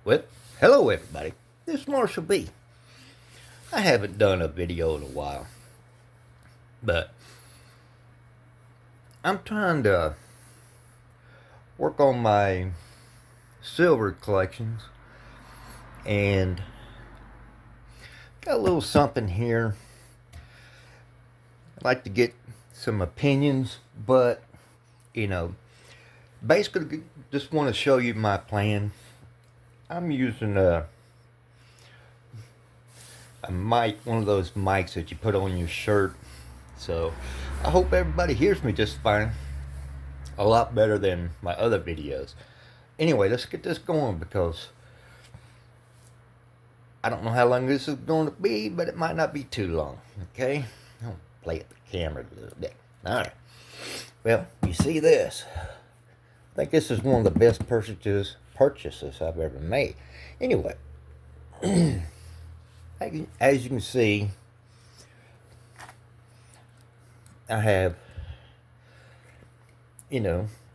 Well, hello everybody. This is Marshall B. I haven't done a video in a while, but I'm trying to work on my silver collections and got a little something here. I'd like to get some opinions, but you know, basically just want to show you my plan. I'm using a mic, one of those mics that you put on your shirt. So I hope everybody hears me just fine. A lot better than my other videos. Anyway, let's get this going because I don't know how long this is going to be, but it might not be too long. Okay? I'll play at the camera a little bit. Alright. Well, you see this. I think this is one of the best purchases I've ever made. Anyway, as you can see, I have,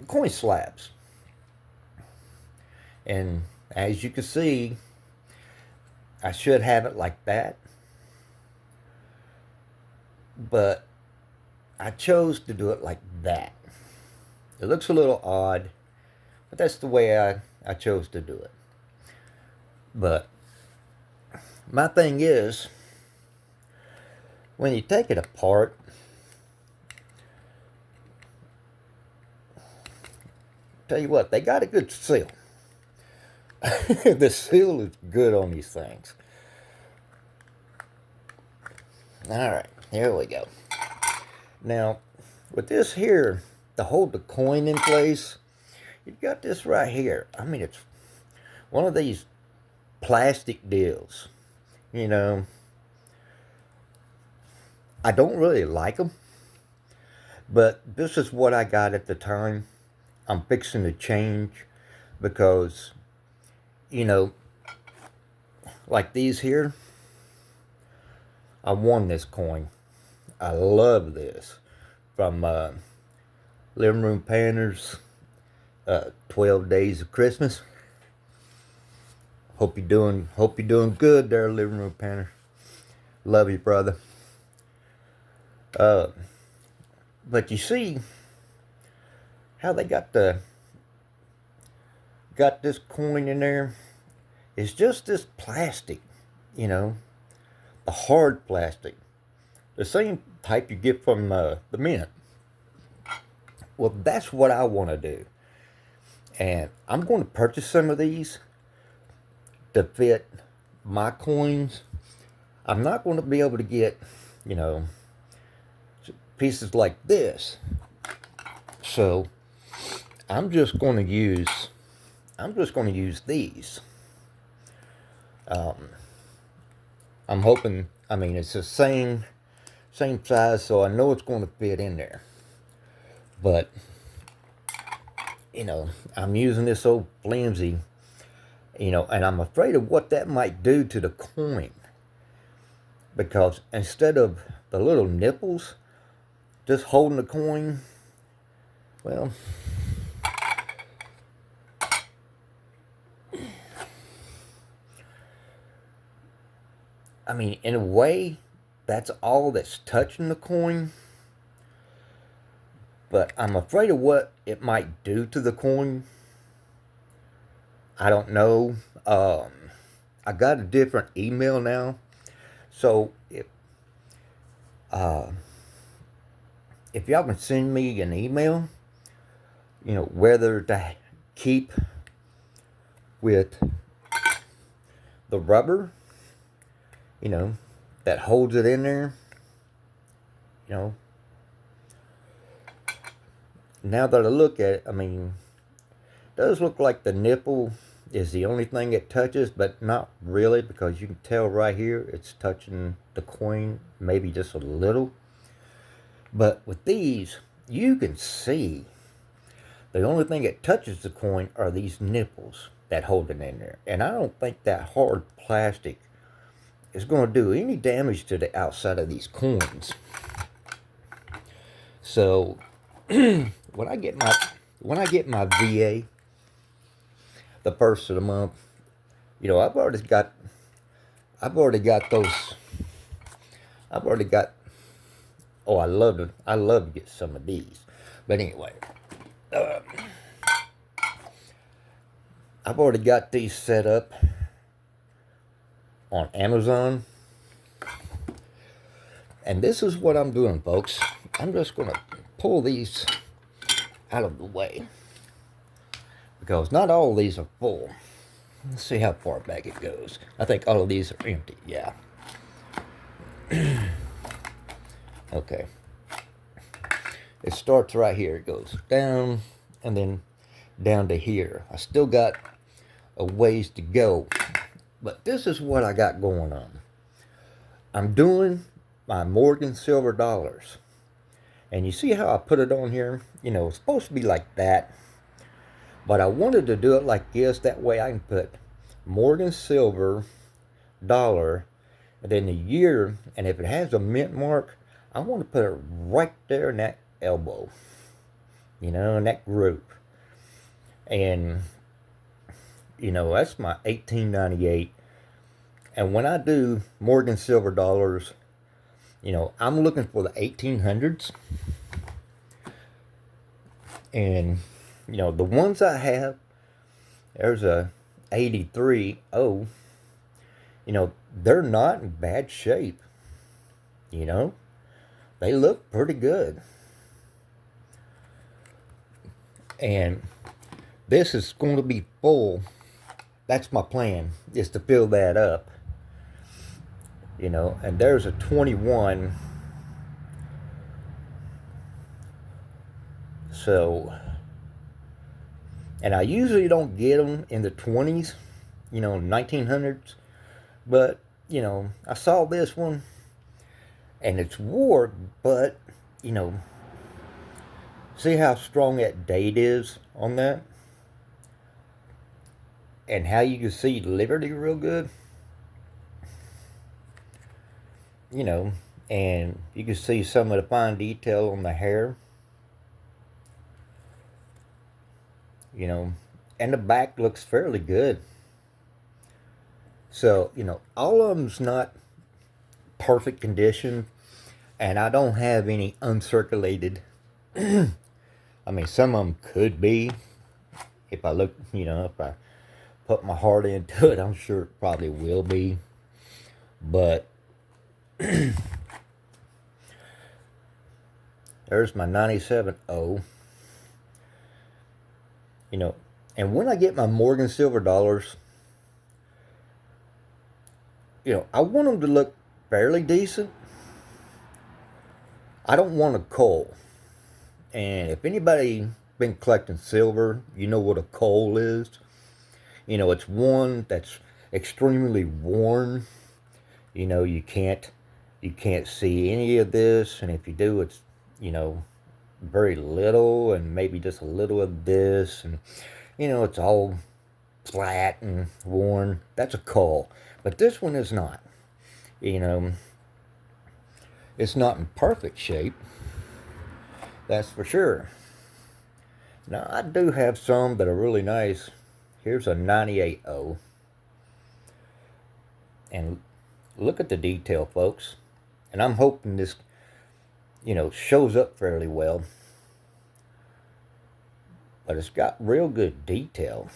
coin slabs. And as you can see, I should have it like that. But I chose to do it like that. It looks a little odd, but that's the way I chose to do it. But my thing is, when you take it apart, tell you what, they got a good seal. The seal is good on these things. Alright, here we go. Now, with this here, to hold the coin in place, you've got this right here. I mean, it's one of these plastic deals. I don't really like them, but this is what I got at the time. I'm fixing to change because, like these here, I won this coin. I love this from Living Room Painters, 12 Days of Christmas. Hope you're doing good there, Living Room Painter. Love you, brother. But you see how they got this coin in there? It's just this plastic, the hard plastic, the same type you get from the mint. Well, that's what I want to do, and I'm going to purchase some of these to fit my coins. I'm not going to be able to get, pieces like this. So I'm just going to use these. I'm hoping, it's the same size, so I know it's going to fit in there. But, I'm using this old flimsy, and I'm afraid of what that might do to the coin. Because instead of the little nipples just holding the coin, well, in a way, that's all that's touching the coin. But I'm afraid of what it might do to the coin. I don't know. I got a different email now. So if y'all can send me an email, whether to keep with the rubber, that holds it in there, now that I look at it, it does look like the nipple is the only thing it touches, but not really, because you can tell right here it's touching the coin, maybe just a little. But with these, you can see the only thing that touches the coin are these nipples that hold it in there. And I don't think that hard plastic is going to do any damage to the outside of these coins. So when I get my VA, the first of the month. You know, I've already got those. I've already got. Oh, I love to get some of these. But anyway, uh, I've already got these set up on Amazon. And this is what I'm doing, folks. I'm just going to pull these out of the way. Because not all of these are full. Let's see how far back it goes. I think all of these are empty, yeah. Okay. It starts right here. It goes down and then down to here. I still got a ways to go. But this is what I got going on. I'm doing my Morgan silver dollars. And you see how I put it on here? You know, it's supposed to be like that. But I wanted to do it like this. That way I can put Morgan silver dollar and then the year. And if it has a mint mark, I want to put it right there in that elbow. You know, in that group. And, you know, that's my 1898. And when I do Morgan silver dollars, you know, I'm looking for the 1800s. And, you know, the ones I have, there's a 83. Oh, you know, they're not in bad shape. You know, they look pretty good. And this is going to be full. That's my plan, is to fill that up. You know, and there's a 21. So, and I usually don't get them in the 20s, you know, 1900s. But, you know, I saw this one and it's wore, but, you know, see how strong that date is on that? And how you can see Liberty real good? You know, and you can see some of the fine detail on the hair. You know, and the back looks fairly good. So, you know, all of them's not perfect condition, and I don't have any uncirculated. I mean, some of them could be. If I look, you know, if I put my heart into it, I'm sure it probably will be. But there's my 97.0. You know, and when I get my Morgan silver dollars, you know, I want them to look fairly decent. I don't want a coal. And if anybody been collecting silver, you know what a coal is. You know, it's one that's extremely worn. You know, you can't see any of this, and if you do, it's, you know, very little, and maybe just a little of this, and, you know, it's all flat and worn. That's a coal. But this one is not. You know, it's not in perfect shape. That's for sure. Now, I do have some that are really nice. Here's a 98.0. And look at the detail, folks. And I'm hoping this, you know, shows up fairly well. But it's got real good detail.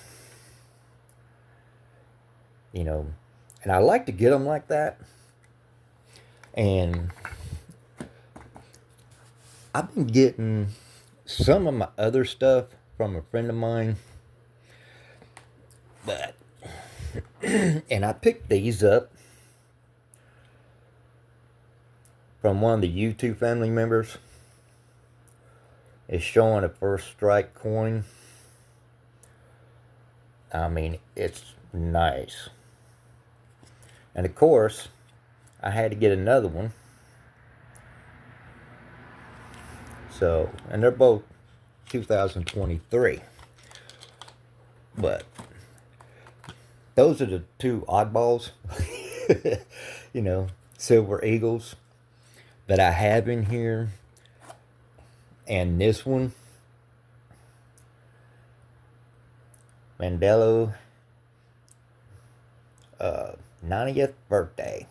You know, and I like to get them like that. And I've been getting some of my other stuff from a friend of mine. But, and I picked these up from one of the YouTube family members. It's showing a first strike coin. I mean, it's nice. And of course, I had to get another one. So, and they're both 2023. But those are the two oddballs, you know, Silver Eagles that I have in here. And this one. Mandela 90th birthday.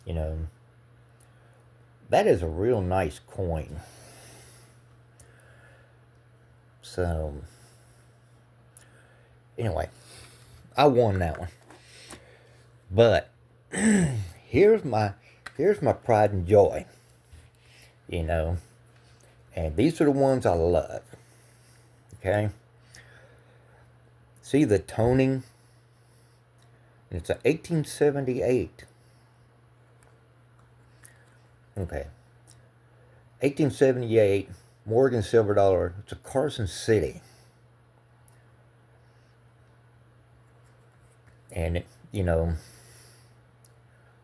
You know, that is a real nice coin. So, anyway, I won that one. But here's my pride and joy. You know, and these are the ones I love. Okay? See the toning? It's a 1878. Okay. 1878 Morgan silver dollar. It's a Carson City. And, you know,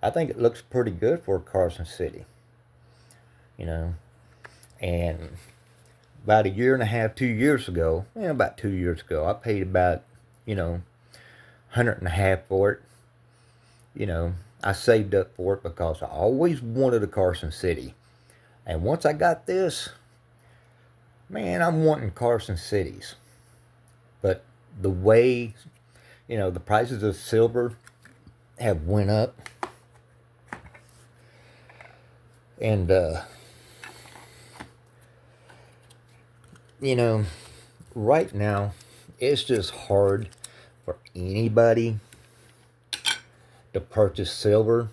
I think it looks pretty good for Carson City. You know, and about a year and a half, 2 years ago, about 2 years ago, I paid about, $100.50 for it. You know, I saved up for it because I always wanted a Carson City. And once I got this, man, I'm wanting Carson Cities. But the way, the prices of silver have went up. And, right now, it's just hard for anybody to purchase silver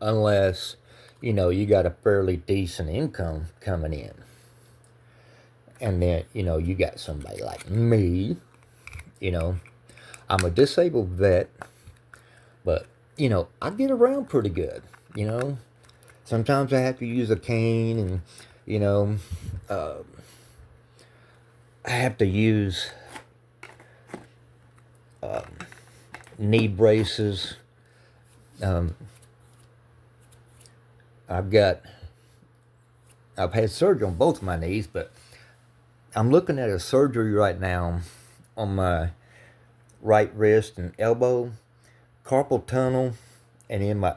unless, you got a fairly decent income coming in. And then, you got somebody like me, I'm a disabled vet, but, I get around pretty good, Sometimes I have to use a cane and, I have to use knee braces. I've had surgery on both my knees, but I'm looking at a surgery right now on my right wrist and elbow, carpal tunnel, and in my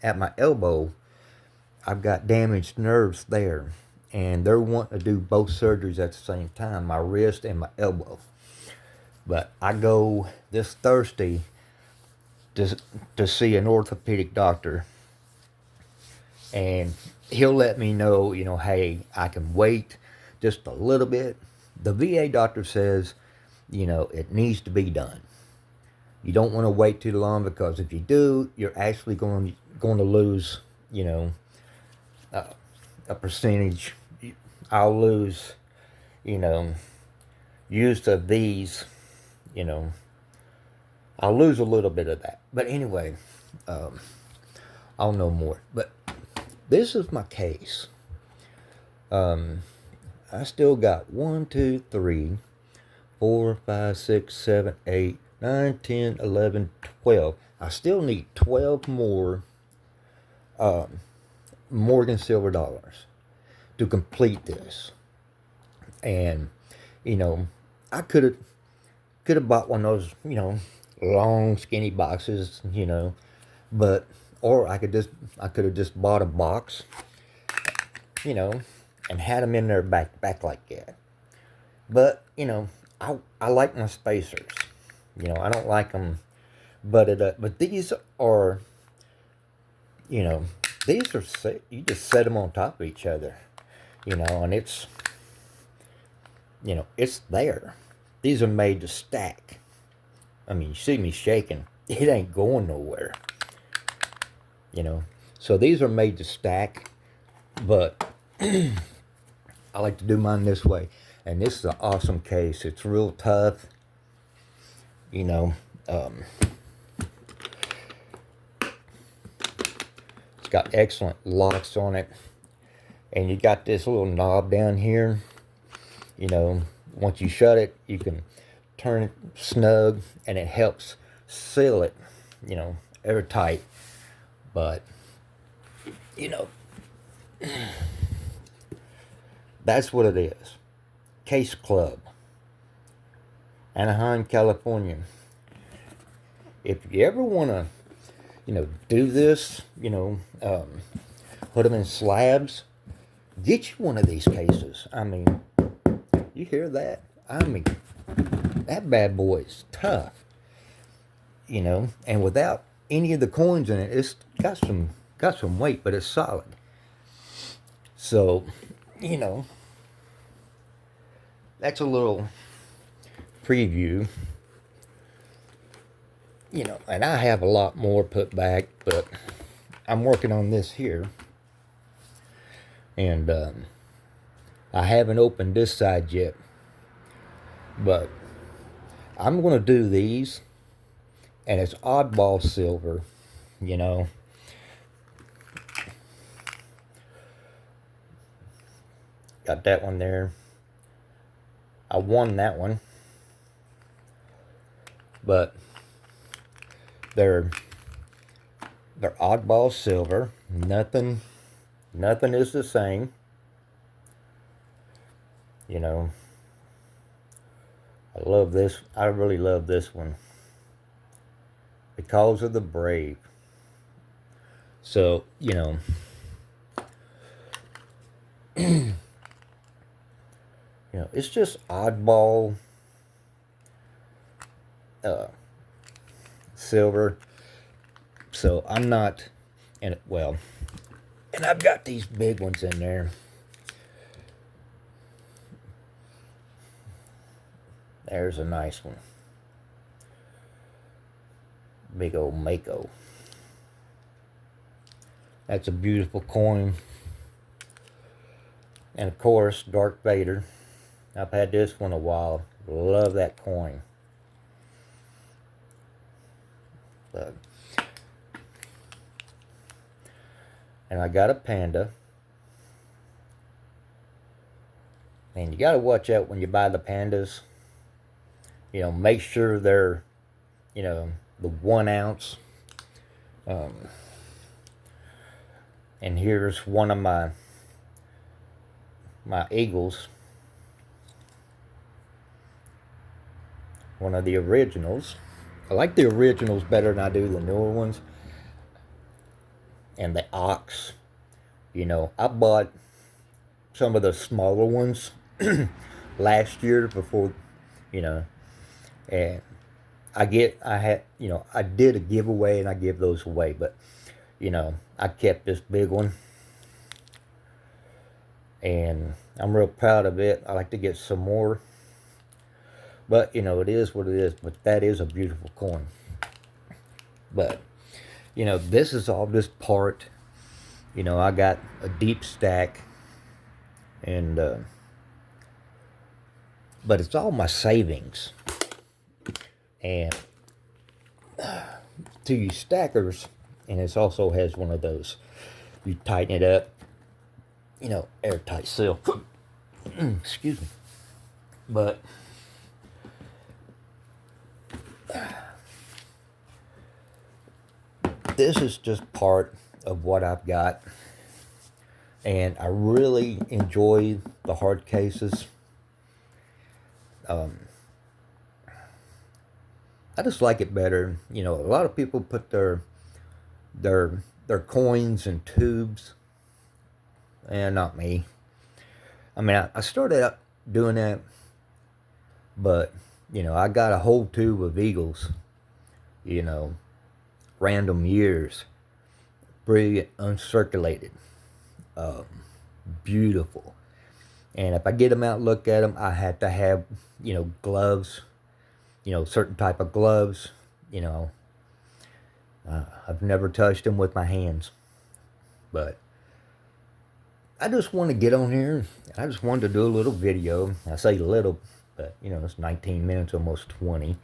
at my elbow, I've got damaged nerves there, and they're wanting to do both surgeries at the same time, my wrist and my elbow. But I go this Thursday to see an orthopedic doctor, and he'll let me know, hey, I can wait just a little bit. The VA doctor says, it needs to be done. You don't want to wait too long, because if you do, you're actually going to lose, a percentage. I'll lose, use of these, I'll lose a little bit of that. But anyway, I'll know more. But this is my case. I still got 1, 2, 3, 4, 5, 6, 7, 8, 9, 10, 11, 12. I still need 12 more Morgan silver dollars to complete this. And, I could have bought one of those, long skinny boxes, but, or I could have just bought a box, and had them in there back like that. But, I like my spacers. I don't like them butted up. But these are, these are set, you just set them on top of each other, and it's, it's there. These are made to stack. I mean, you see me shaking. It ain't going nowhere. So these are made to stack, but I like to do mine this way. And this is an awesome case. It's real tough. It's got excellent locks on it. And you got this little knob down here. Once you shut it, you can turn it snug, and it helps seal it, airtight. But, that's what it is. Case Club, Anaheim, California. If you ever want to, do this, put them in slabs, get you one of these cases. I mean, you hear that? I mean, that bad boy is tough, you know, and without any of the coins in it, it's got some weight, but it's solid. So, you know, that's a little preview. You know, and I have a lot more put back, but I'm working on this here. And I haven't opened this side yet. But I'm going to do these. And it's oddball silver, you know. Got that one there. I won that one. But they're oddball silver. Nothing is the same. You know, I love this. I really love this one. Because of the Brave. So, you know, you know, it's just oddball silver. So I'm not, and well, and I've got these big ones in there. There's a nice one. Big old Mako. That's a beautiful coin. And of course, Darth Vader. I've had this one a while. Love that coin. But, and I got a Panda. And you got to watch out when you buy the Pandas. You know, make sure they're, you know, the 1 ounce. And here's one of my Eagles. One of the originals. I like the originals better than I do the newer ones. And the Ox. You know, I bought some of the smaller ones last year before, you know, and I did a giveaway and I give those away, but, you know, I kept this big one. And I'm real proud of it. I like to get some more. But, you know, it is what it is. But that is a beautiful coin. But, you know, this is all just part. You know, I got a deep stack. And, but it's all my savings. And to you stackers, and it also has one of those. You tighten it up. You know, airtight seal. Excuse me. But this is just part of what I've got. And I really enjoy the hard cases. I just like it better. You know, a lot of people put their coins in tubes. And not me. I mean, I started out doing that, but, you know, I got a whole tube of Eagles, you know, random years, brilliant, uncirculated, beautiful. And if I get them out and look at them, I have to have, you know, gloves, you know, certain type of gloves, you know. I've never touched them with my hands, but I just want to get on here. I just wanted to do a little video. I say little, but, you know, it's 19 minutes, almost 20.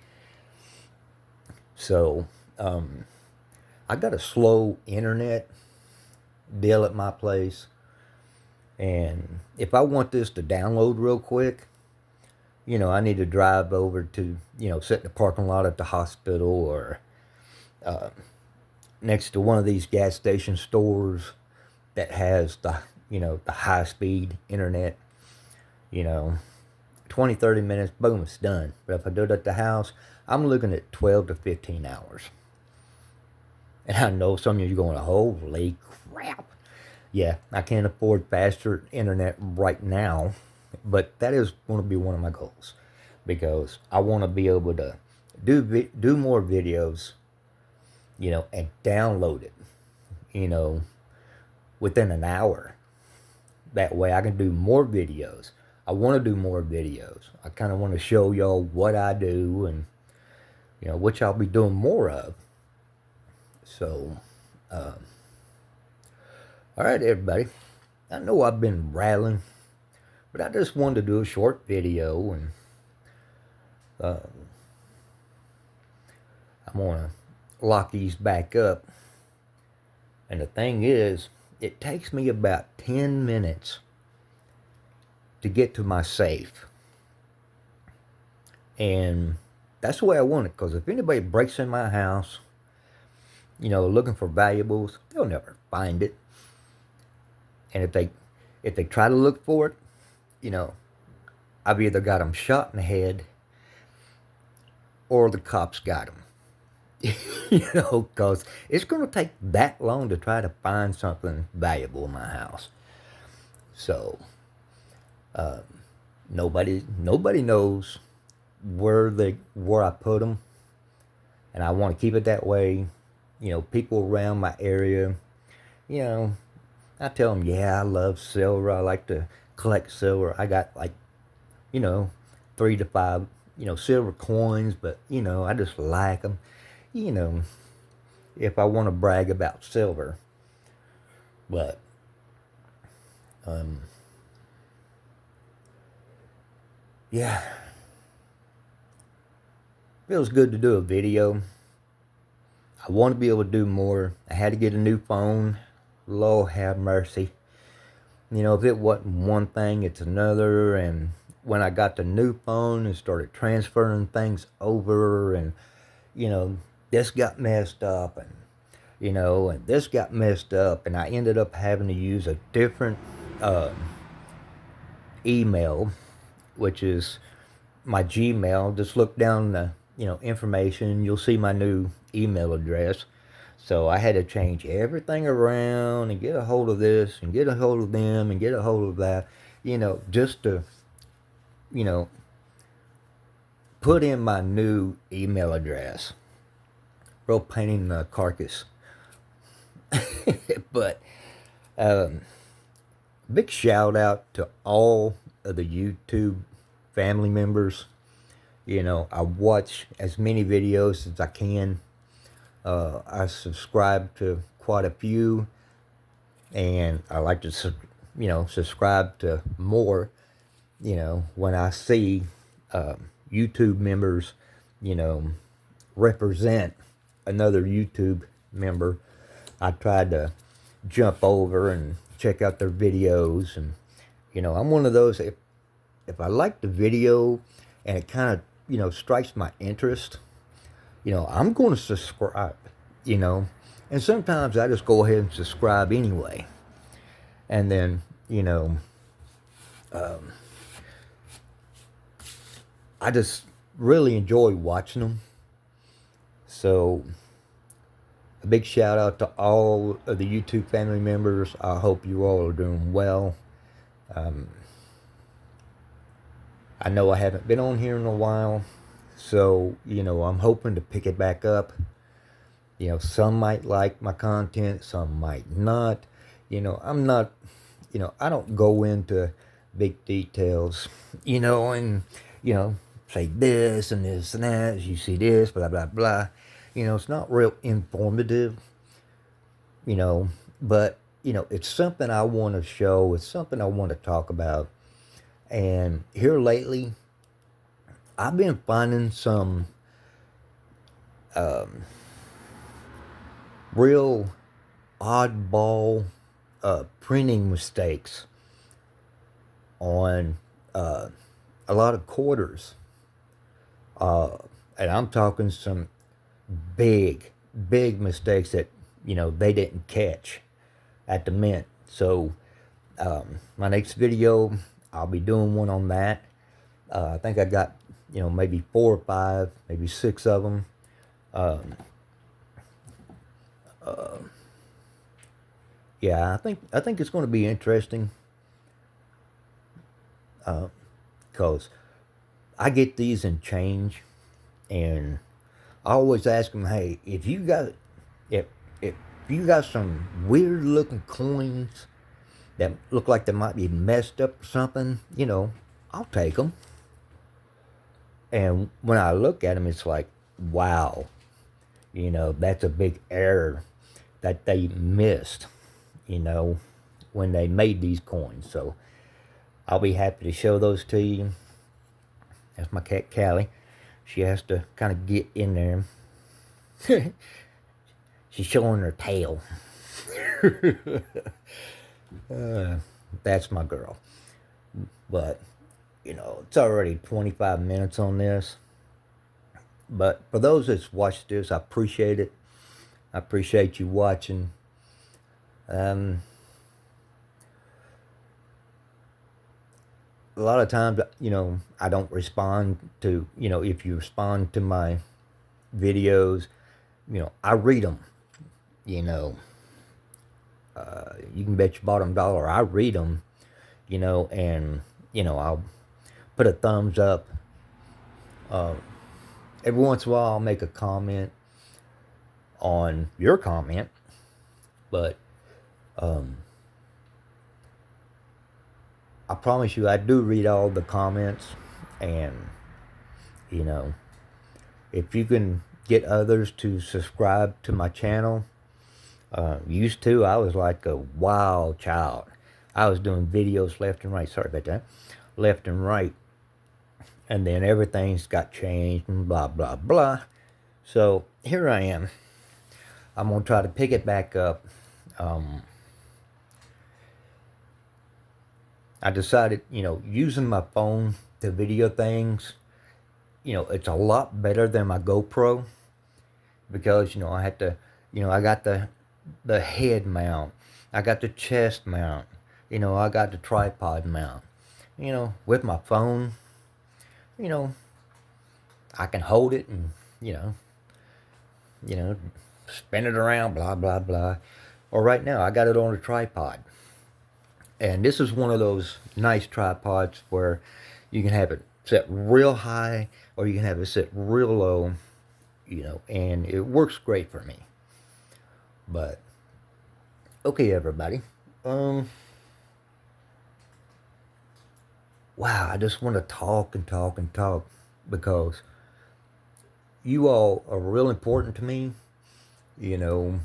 So, I got a slow internet deal at my place. And if I want this to download real quick, you know, I need to drive over to, you know, sit in the parking lot at the hospital or next to one of these gas station stores that has the, you know, the high-speed internet, you know, 20, 30 minutes, boom, it's done. But if I do it at the house, I'm looking at 12 to 15 hours. And I know some of you are going, holy crap. Yeah, I can't afford faster internet right now, but that is going to be one of my goals. because I want to be able to do more videos, and download it, you know, within an hour. That way I can do more videos. I want to do more videos. I kind of want to show y'all what I do, and which I'll be doing more of. So, all right, everybody. I know I've been rattling, but I just wanted to do a short video, and I'm gonna lock these back up. And the thing is, it takes me about 10 minutes to get to my safe. And that's the way I want it, because if anybody breaks in my house, looking for valuables, they'll never find it. And if they try to look for it, I've either got them shot in the head or the cops got them. Because it's going to take that long to try to find something valuable in my house. So, nobody knows where I put them, and I want to keep it that way. People around my area, I tell them, yeah, I love silver. I like to collect silver. I got 3 to 5, silver coins, but I just like them. If I want to brag about silver, but yeah, feels good to do a video. I want to be able to do more. I had to get a new phone. Lord have mercy. If it wasn't one thing, it's another. And when I got the new phone and started transferring things over, and this got messed up, and and this got messed up, and I ended up having to use a different email, which is my Gmail. Just look down the information, you'll see my new email address. So I had to change everything around and get a hold of this and get a hold of them and get a hold of that, just to put in my new email address. Real pain in the carcass. But big shout out to all of the YouTube family members. I watch as many videos as I can. I subscribe to quite a few, and I like to subscribe to more. When I see YouTube members represent another YouTube member, I try to jump over and check out their videos. And I'm one of those, if I like the video and it kind of strikes my interest, I'm going to subscribe, and sometimes I just go ahead and subscribe anyway. And then I just really enjoy watching them. So a big shout out to all of the YouTube family members. I hope you all are doing well. I know I haven't been on here in a while, so I'm hoping to pick it back up. Some might like my content, some might not. I'm not, I don't go into big details, and say this and this and that, you see this, blah blah blah. It's not real informative, but it's something I want to show, it's something I want to talk about. And here lately, I've been finding some real oddball printing mistakes on a lot of quarters. And I'm talking some big mistakes that, they didn't catch at the mint. So my next video, I'll be doing one on that. I think I got, maybe 4 or 5, maybe 6 of them. Yeah, I think it's going to be interesting. Because I get these in change, and I always ask them, hey, if if you got some weird looking coins that look like they might be messed up or something, I'll take them. And when I look at them, it's like, wow, that's a big error that they missed, when they made these coins. So I'll be happy to show those to you. That's my cat, Callie. She has to kind of get in there. She's showing her tail. That's my girl. But, it's already 25 minutes on this. But for those that's watched this, I appreciate it. I appreciate you watching. A lot of times, I don't respond to, if you respond to my videos, I read them, you can bet your bottom dollar I read them, and, I'll put a thumbs up. Every once in a while I'll make a comment on your comment, but I promise you I do read all the comments, and if you can get others to subscribe to my channel. Used to, I was like a wild child. I was doing videos left and right. Sorry about that. Left and right. And then everything's got changed and blah, blah, blah. So here I am. I'm going to try to pick it back up. I decided, using my phone to video things, it's a lot better than my GoPro. Because, I had to, I got the head mount. I got the chest mount. I got the tripod mount. With my phone, I can hold it and, spin it around, blah, blah, blah. Or right now, I got it on a tripod. And this is one of those nice tripods where you can have it set real high or you can have it set real low, and it works great for me. But, okay, everybody. Wow, I just want to talk and talk and talk because you all are real important to me. It's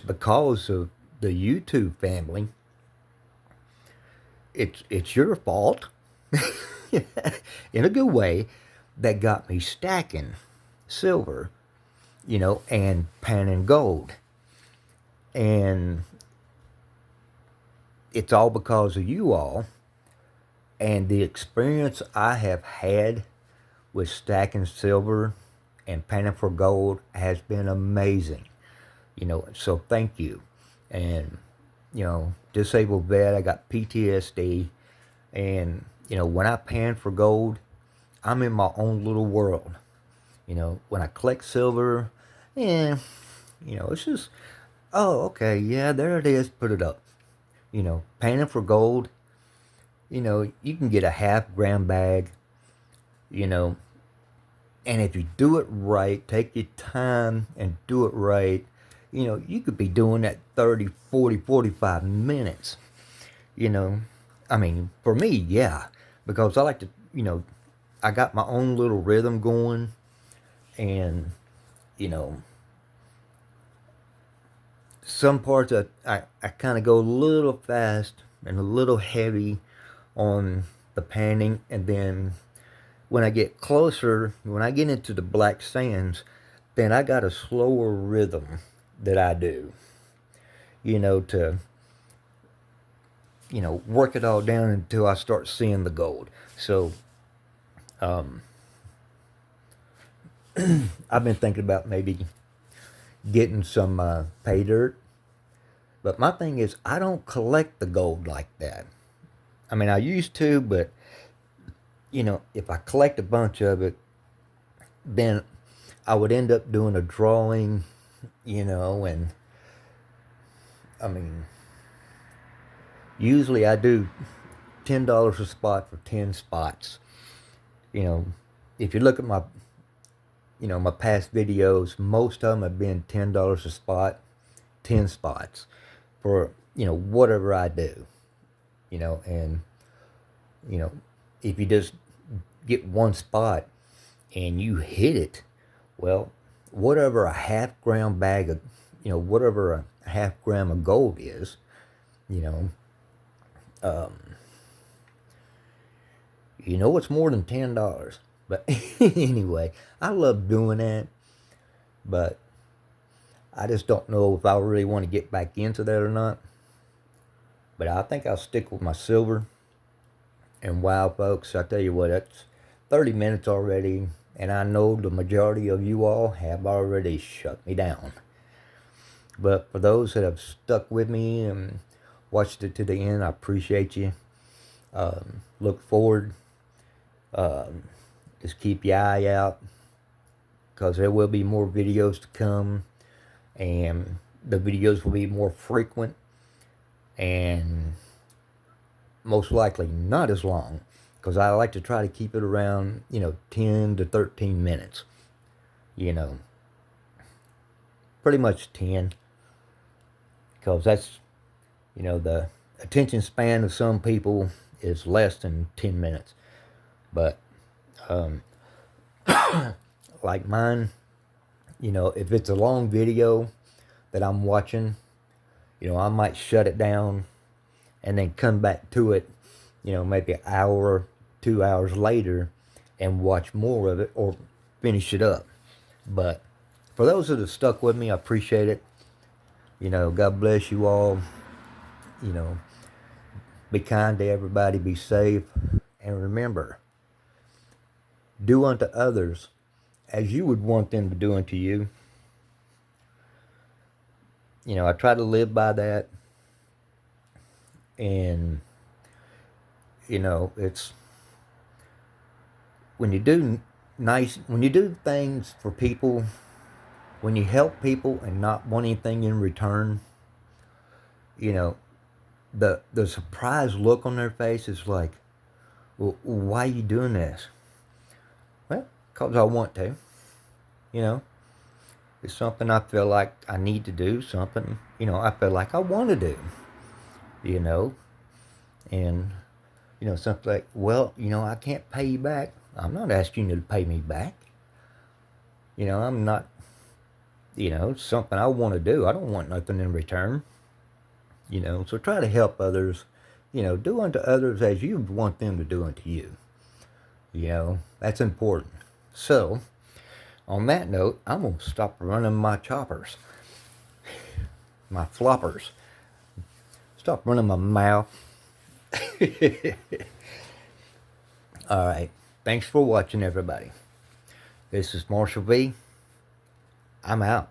because of the YouTube family. It's your fault, in a good way, that got me stacking silver, and panning gold. And it's all because of you all and the experience I have had with stacking silver and panning for gold has been amazing. So thank you. And, disabled vet, I got PTSD. And, when I pan for gold, I'm in my own little world. When I collect silver, it's just, oh, okay, yeah, there it is, put it up. Panning for gold, you can get a half-gram bag, and if you do it right, take your time and do it right, you could be doing that 30, 40, 45 minutes, I mean, for me, yeah, because I like to, I got my own little rhythm going, and, some parts I kind of go a little fast and a little heavy on the panning, and then when I get closer, when I get into the black sands, then I got a slower rhythm that I do, to, work it all down until I start seeing the gold. So, I've been thinking about maybe getting some pay dirt. But my thing is, I don't collect the gold like that. I mean, I used to, but, if I collect a bunch of it, then I would end up doing a drawing, and, I mean, usually I do $10 a spot for 10 spots. You know, if you look at my, my past videos, most of them have been $10 a spot, 10 spots for, whatever I do, and, you know, if you just get one spot and you hit it, well, whatever a half-gram bag of, whatever a half-gram of gold is, you know, it's more than $10. But anyway, I love doing that, but I just don't know if I really want to get back into that or not. But I think I'll stick with my silver. And wow, folks, I tell you what, that's 30 minutes already, and I know the majority of you all have already shut me down. But for those that have stuck with me and watched it to the end, I appreciate you. Look forward. Just keep your eye out, because there will be more videos to come, and the videos will be more frequent and most likely not as long, because I like to try to keep it around 10 to 13 minutes, pretty much 10, because that's the attention span of some people is less than 10 minutes. But like mine, if it's a long video that I'm watching, I might shut it down and then come back to it, maybe an hour, 2 hours later, and watch more of it or finish it up. But for those that have stuck with me, I appreciate it. God bless you all. Be kind to everybody, be safe, and remember, do unto others as you would want them to do unto you. I try to live by that. And, it's when you do things for people, when you help people and not want anything in return, the surprised look on their face is like, well, why are you doing this? Well, because I want to. It's something I feel like I need to do, something, I feel like I want to do, and, something like, well, I can't pay you back. I'm not asking you to pay me back. I'm not, it's something I want to do. I don't want nothing in return. So try to help others, do unto others as you want them to do unto you. That's important. So, on that note, I'm going to stop running my choppers, my floppers. Stop running my mouth. All right. Thanks for watching, everybody. This is Marshall V. I'm out.